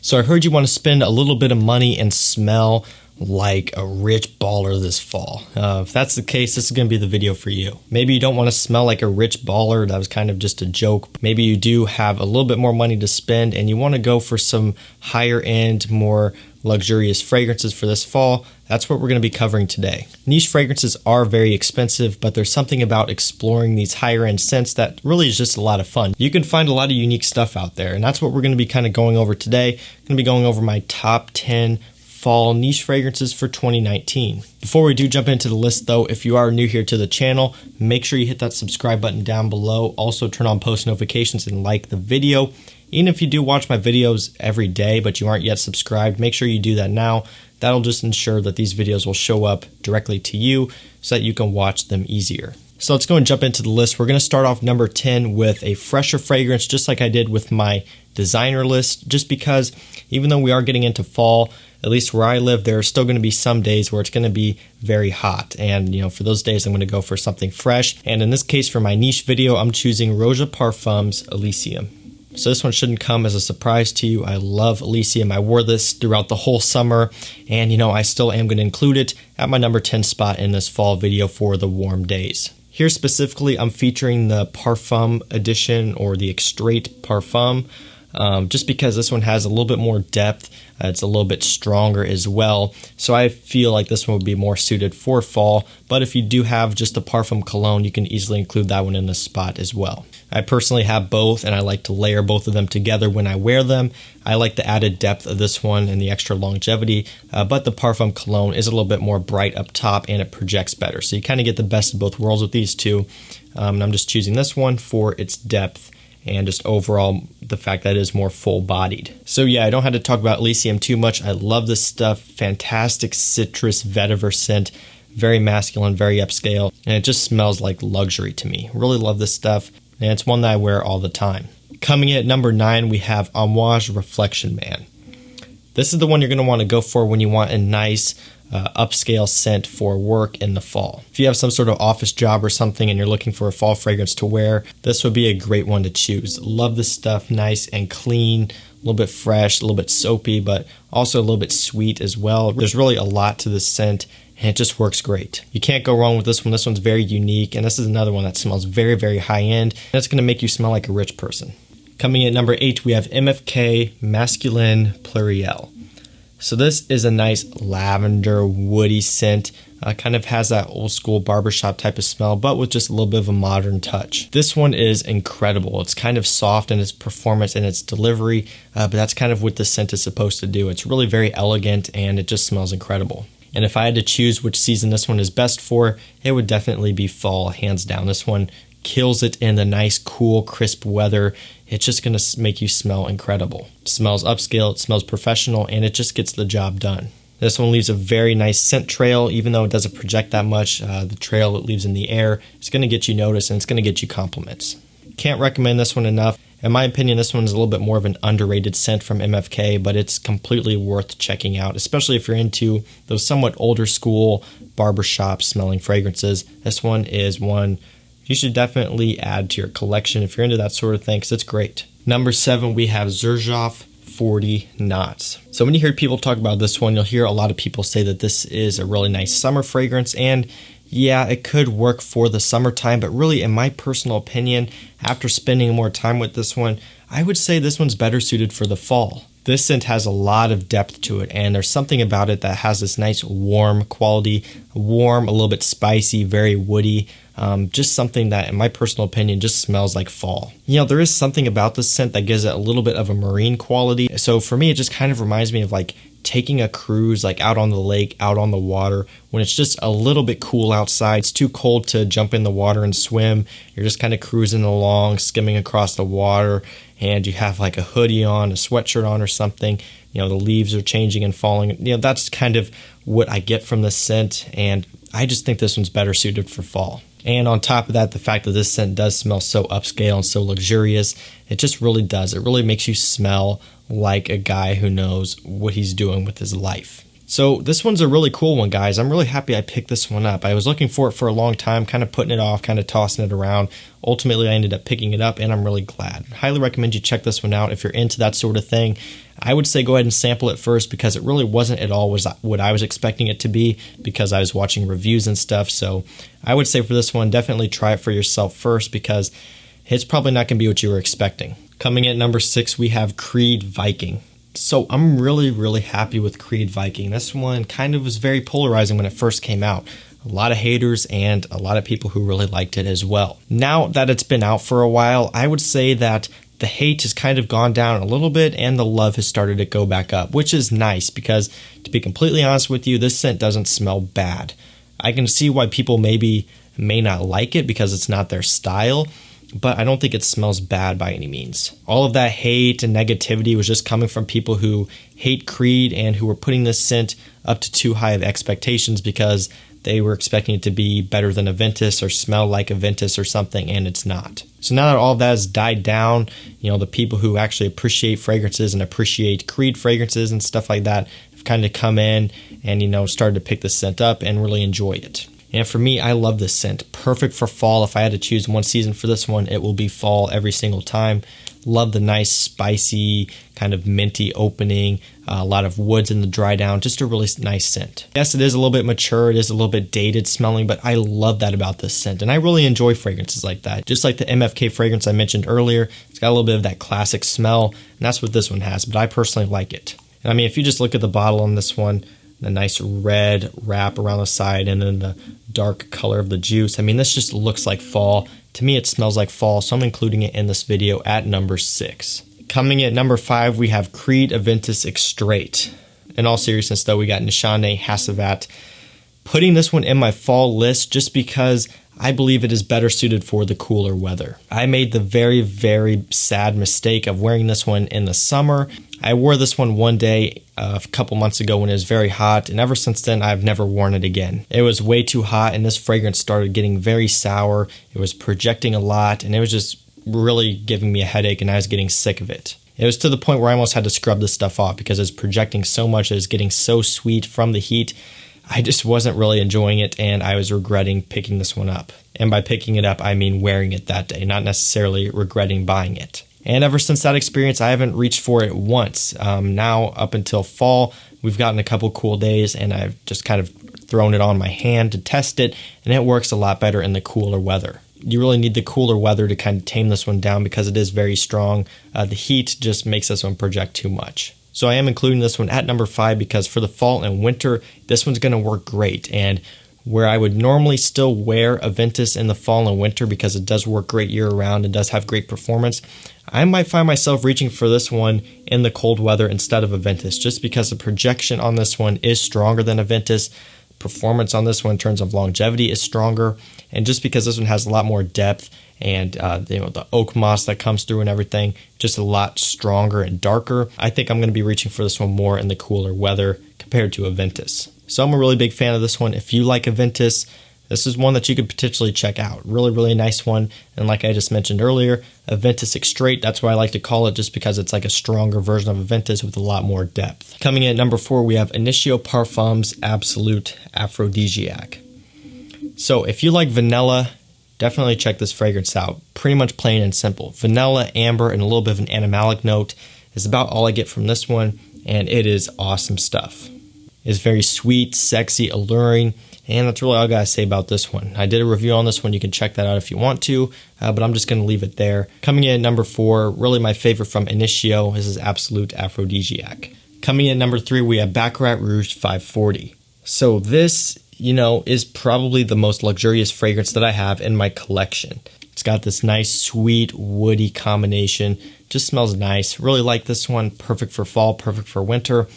So I heard you want to spend a little bit of money and smell like a rich baller this fall. If that's the case, this is going to be the video for you. Maybe you don't want to smell like a rich baller. That was kind of just a joke. Maybe you do have a little bit more money to spend and you want to go for some higher end, more luxurious fragrances for this fall. That's what we're going to be covering today. Niche fragrances are very expensive, but there's something about exploring these higher end scents that really is just a lot of fun. You can find a lot of unique stuff out there, and that's what we're going to be kind of going over today. I'm going to be going over my top 10 fall niche fragrances for 2019. Before we do jump into the list though, if you are new here to the channel, make sure you hit that subscribe button down below. Also turn on post notifications and like the video. Even if you do watch my videos every day but you aren't yet subscribed, make sure you do that now. That'll just ensure that these videos will show up directly to you so that you can watch them easier. So let's go and jump into the list. We're going to start off number 10 with a fresher fragrance, just like I did with my designer list, just because even though we are getting into fall, at least where I live, there are still going to be some days where it's going to be very hot. And, you know, for those days, I'm going to go for something fresh. And in this case, for my niche video, I'm choosing ROJA Parfum's ELYSIUM. So this one shouldn't come as a surprise to you. I love ELYSIUM. I wore this throughout the whole summer. And, you know, I still am going to include it at my number 10 spot in this fall video for the warm days. Here specifically, I'm featuring the Parfum edition or the Extrait Parfum. Just because this one has a little bit more depth, it's a little bit stronger as well, so I feel like this one would be more suited for fall. But if you do have just a Parfum cologne, you can easily include that one in this spot as well. I personally have both, and I like to layer both of them together when I wear them. I like the added depth of this one and the extra longevity, but the Parfum cologne is a little bit more bright up top and it projects better, so you kind of get the best of both worlds with these two. And I'm just choosing this one for its depth and just overall the fact that it is more full-bodied. So yeah, I don't have to talk about ELYSIUM too much. I love this stuff. Fantastic citrus vetiver scent, very masculine, very upscale, and it just smells like luxury to me. Really love this stuff, and it's one that I wear all the time. Coming in at number 9, we have AMOUAGE Reflection Man. This is the one you're going to want to go for when you want a nice upscale scent for work in the fall. If you have some sort of office job or something and you're looking for a fall fragrance to wear, this would be a great one to choose. Love this stuff, nice and clean, a little bit fresh, a little bit soapy, but also a little bit sweet as well. There's really a lot to this scent and it just works great. You can't go wrong with this one. This one's very unique, and this is another one that smells very, very high end, and it's going to make you smell like a rich person. Coming in at number 8, we have MFK Masculin Pluriel. So this is a nice lavender woody scent, kind of has that old school barbershop type of smell, but with just a little bit of a modern touch. This one is incredible. It's kind of soft in its performance and its delivery, but that's kind of what the scent is supposed to do. It's really very elegant and it just smells incredible. And if I had to choose which season this one is best for, it would definitely be fall, hands down. This one kills it in the nice, cool, crisp weather. It's just going to make you smell incredible. It smells upscale, it smells professional, and it just gets the job done. This one leaves a very nice scent trail, even though it doesn't project that much. The trail it leaves in the air, it's going to get you noticed and it's going to get you compliments. Can't recommend this one enough. In my opinion, this one is a little bit more of an underrated scent from MFK, but it's completely worth checking out, especially if you're into those somewhat older school barbershop smelling fragrances. This one is one you should definitely add to your collection if you're into that sort of thing, because it's great. Number 7, we have XERJOFF 40 Knots. So when you hear people talk about this one, you'll hear a lot of people say that this is a really nice summer fragrance, and yeah, it could work for the summertime, but really, in my personal opinion, after spending more time with this one, I would say this one's better suited for the fall. This scent has a lot of depth to it, and there's something about it that has this nice warm quality, warm, a little bit spicy, very woody, just something that, in my personal opinion, just smells like fall. You know, there is something about this scent that gives it a little bit of a marine quality, so for me, it just kind of reminds me of like taking a cruise, like out on the lake, out on the water, when it's just a little bit cool outside. It's too cold to jump in the water and swim. You're just kind of cruising along, skimming across the water, and you have like a hoodie on, a sweatshirt on or something. You know, the leaves are changing and falling. You know, that's kind of what I get from this scent, and I just think this one's better suited for fall. And on top of that, the fact that this scent does smell so upscale and so luxurious, it just really does. It really makes you smell like a guy who knows what he's doing with his life. So this one's a really cool one, guys. I'm really happy I picked this one up. I was looking for it for a long time, kind of putting it off, kind of tossing it around. Ultimately, I ended up picking it up, and I'm really glad. Highly recommend you check this one out if you're into that sort of thing. I would say go ahead and sample it first, because it really wasn't at all what I was expecting it to be, because I was watching reviews and stuff. So I would say for this one, definitely try it for yourself first, because it's probably not going to be what you were expecting. Coming in at number 6, we have Creed Viking. So I'm really happy with Creed Viking. This one kind of was very polarizing when it first came out. A lot of haters and a lot of people who really liked it as well. Now that it's been out for a while, I would say that the hate has kind of gone down a little bit and the love has started to go back up, which is nice, because to be completely honest with you, this scent doesn't smell bad. I can see why people may not like it because it's not their style, but I don't think it smells bad by any means. All of that hate and negativity was just coming from people who hate Creed and who were putting this scent up to too high of expectations because they were expecting it to be better than AVENTUS or smell like AVENTUS or something, and it's not. So now that all of that has died down, the people who actually appreciate fragrances and appreciate Creed fragrances and stuff like that have kind of come in and, started to pick the scent up and really enjoy it. And for me, I love this scent. Perfect for fall. If I had to choose one season for this one, it will be fall every single time. Love the nice, spicy, kind of minty opening. A lot of woods in the dry down. Just a really nice scent. Yes, it is a little bit mature. It is a little bit dated smelling, but I love that about this scent. And I really enjoy fragrances like that. Just like the MFK fragrance I mentioned earlier, it's got a little bit of that classic smell, and that's what this one has, but I personally like it. And I mean, if you just look at the bottle on this one, the nice red wrap around the side and then the dark color of the juice. I mean, this just looks like fall. To me, it smells like fall, so I'm including it in this video at number 6. Coming at number 5, we have Creed AVENTUS EXTRAIT. In all seriousness, though, we got NISHANE, HACIVAT. Putting this one in my fall list just because I believe it is better suited for the cooler weather. I made the very sad mistake of wearing this one in the summer. I wore this one day a couple months ago when it was very hot, and ever since then I've never worn it again. It was way too hot, and this fragrance started getting very sour. It was projecting a lot, and it was just really giving me a headache, and I was getting sick of it. It was to the point where I almost had to scrub this stuff off because it was projecting so much. It was getting so sweet from the heat. I just wasn't really enjoying it, and I was regretting picking this one up. And by picking it up, I mean wearing it that day, not necessarily regretting buying it. And ever since that experience, I haven't reached for it once. Now, up until fall, we've gotten a couple cool days, and I've just kind of thrown it on my hand to test it, and it works a lot better in the cooler weather. You really need the cooler weather to kind of tame this one down because it is very strong. The heat just makes this one project too much. So I am including this one at number 5 because for the fall and winter, this one's going to work great. And where I would normally still wear AVENTUS in the fall and winter because it does work great year round and does have great performance, I might find myself reaching for this one in the cold weather instead of AVENTUS just because the projection on this one is stronger than AVENTUS. Performance on this one in terms of longevity is stronger, and just because this one has a lot more depth and the oak moss that comes through and everything, just a lot stronger and darker, I think I'm going to be reaching for this one more in the cooler weather compared to AVENTUS. So I'm a really big fan of this one. If you like AVENTUS, this is one that you could potentially check out. Really nice one. And like I just mentioned earlier, AVENTUS EXTRAIT, that's what I like to call it just because it's like a stronger version of AVENTUS with a lot more depth. Coming in at number 4, we have Initio Parfums Absolute Aphrodisiac. So if you like vanilla, definitely check this fragrance out. Pretty much plain and simple. Vanilla, amber, and a little bit of an animalic note is about all I get from this one, and it is awesome stuff. It's very sweet, sexy, alluring, and that's really all I gotta say about this one. I did a review on this one. You can check that out if you want to, but I'm just gonna leave it there. Coming in at number 4, really my favorite from Initio. This is Absolute Aphrodisiac. Coming in at number 3, we have BACCARAT Rouge 540. So this, is probably the most luxurious fragrance that I have in my collection. It's got this nice, sweet, woody combination. Just smells nice. Really like this one. Perfect for fall, perfect for winter.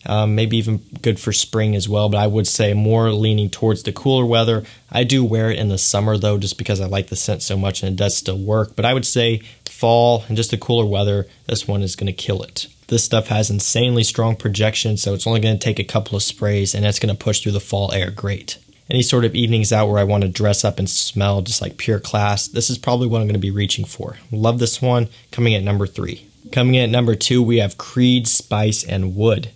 Maybe even good for spring as well, but I would say more leaning towards the cooler weather. I do wear it in the summer though, just because I like the scent so much and it does still work, but I would say fall and just the cooler weather, this one is going to kill it. This stuff has insanely strong projection, so it's only going to take a couple of sprays and it's going to push through the fall air great. Any sort of evenings out where I want to dress up and smell just like pure class, this is probably what I'm going to be reaching for. Love this one. Coming at number 3. Coming in at number 2, we have Creed Spice and Wood.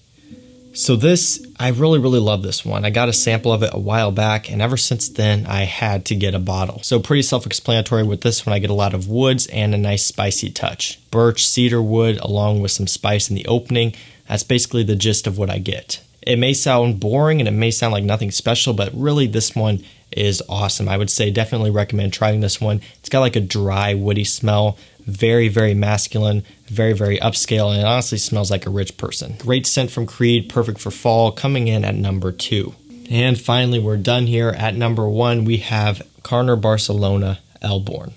So this, I really love this one. I got a sample of it a while back, and ever since then I had to get a bottle. So pretty self-explanatory with this one. I get a lot of woods and a nice spicy touch. Birch, cedar wood, along with some spice in the opening. That's basically the gist of what I get. It may sound boring and it may sound like nothing special, but really this one is awesome. I would say definitely recommend trying this one. It's got like a dry, woody smell. Very masculine, very upscale, and it honestly smells like a rich person. Great scent from Creed, perfect for fall, coming in at number 2. And finally, we're done here. At number 1, we have Carner Barcelona Elborn.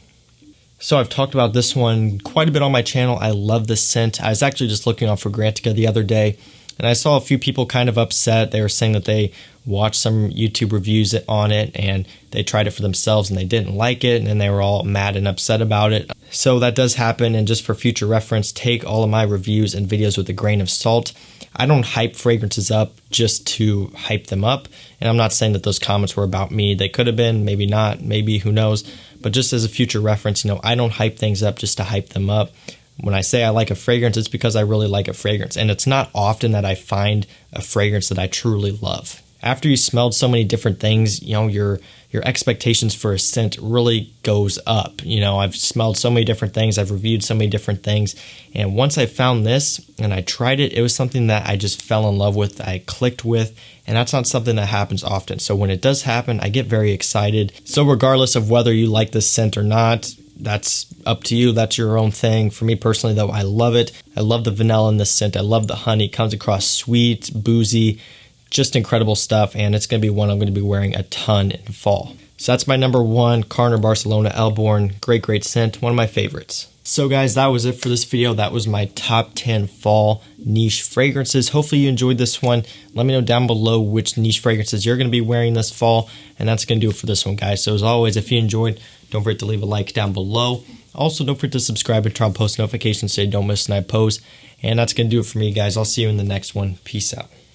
So I've talked about this one quite a bit on my channel. I love this scent. I was actually just looking on Fragrantica the other day, and I saw a few people kind of upset. They were saying that they watched some YouTube reviews on it and they tried it for themselves and they didn't like it, and then they were all mad and upset about it. So that does happen, and just for future reference, take all of my reviews and videos with a grain of salt. I don't hype fragrances up just to hype them up, and I'm not saying that those comments were about me. They could have been, maybe not, maybe, who knows. But just as a future reference, I don't hype things up just to hype them up. When I say I like a fragrance, it's because I really like a fragrance, and it's not often that I find a fragrance that I truly love. After you smelled so many different things, your expectations for a scent really goes up. I've smelled so many different things, I've reviewed so many different things, and once I found this and I tried it, it was something that I just fell in love with, I clicked with, and that's not something that happens often. So when it does happen, I get very excited. So regardless of whether you like this scent or not, that's up to you. That's your own thing. For me personally, though, I love it. I love the vanilla in this scent. I love the honey. It comes across sweet, boozy, just incredible stuff, and it's going to be one I'm going to be wearing a ton in fall. So that's my number 1, Carner Barcelona Elborn. Great scent. One of my favorites. So guys, that was it for this video. That was my top 10 fall niche fragrances. Hopefully you enjoyed this one. Let me know down below which niche fragrances you're going to be wearing this fall, and that's going to do it for this one, guys. So as always, if you enjoyed, don't forget to leave a like down below. Also, don't forget to subscribe and turn on post notifications so you don't miss an I post. And that's going to do it for me, guys. I'll see you in the next one. Peace out.